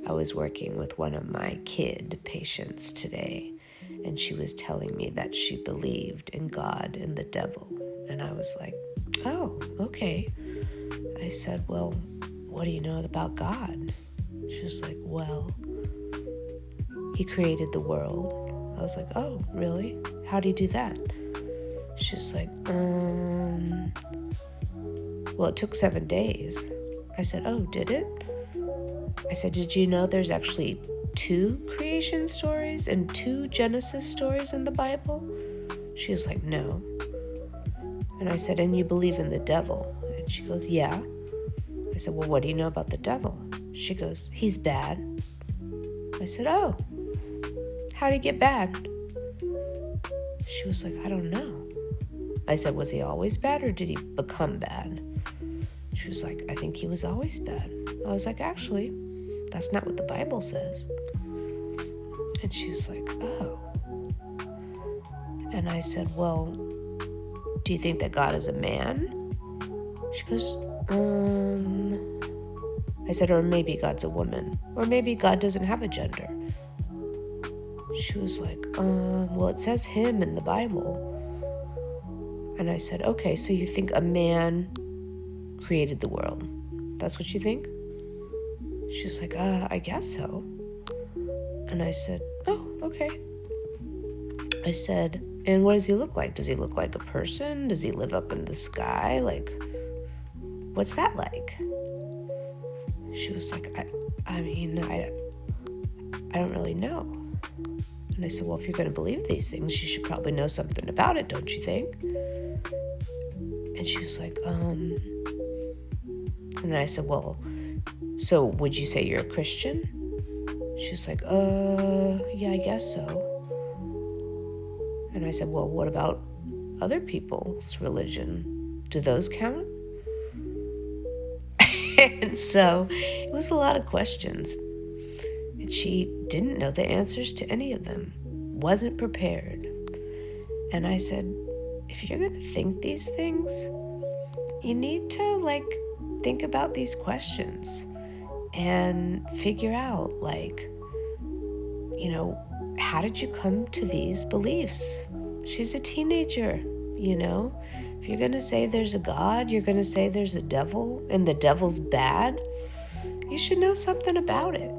I was working with one of my kid patients today, and she was telling me that she believed in God and the devil. And I was like, oh, okay. I said, well, what do you know about God? She was like, well, he created the world. I was like, oh, really? How'd he do that? She's like, well, it took 7 days. I said, oh, did it? I said, did you know there's actually 2 creation stories and 2 Genesis stories in the Bible? She was like, no. And I said, and you believe in the devil? And she goes, yeah. I said, well, what do you know about the devil? She goes, he's bad. I said, oh, how'd he get bad? She was like, I don't know. I said, was he always bad or did he become bad? She was like, I think he was always bad. I was like, actually, that's not what the Bible says. And she was like, oh. And I said, well, do you think that God is a man? She goes, I said, or maybe God's a woman. Or maybe God doesn't have a gender. She was like, well, it says him in the Bible. And I said, okay, so you think a man created the world? That's what you think? She was like, I guess so. And I said, oh, okay. I said, and what does he look like? Does he look like a person? Does he live up in the sky? Like, what's that like? She was like, I don't really know. And I said, well, if you're going to believe these things, you should probably know something about it, don't you think? And she was like, And then I said, well, so would you say you're a Christian? She was like, yeah, I guess so. And I said, well, what about other people's religion? Do those count? And so it was a lot of questions. And she didn't know the answers to any of them, wasn't prepared. And I said, if you're going to think these things, you need to think about these questions and figure out how did you come to these beliefs? She's a teenager, If you're going to say there's a God, you're going to say there's a devil and the devil's bad, you should know something about it.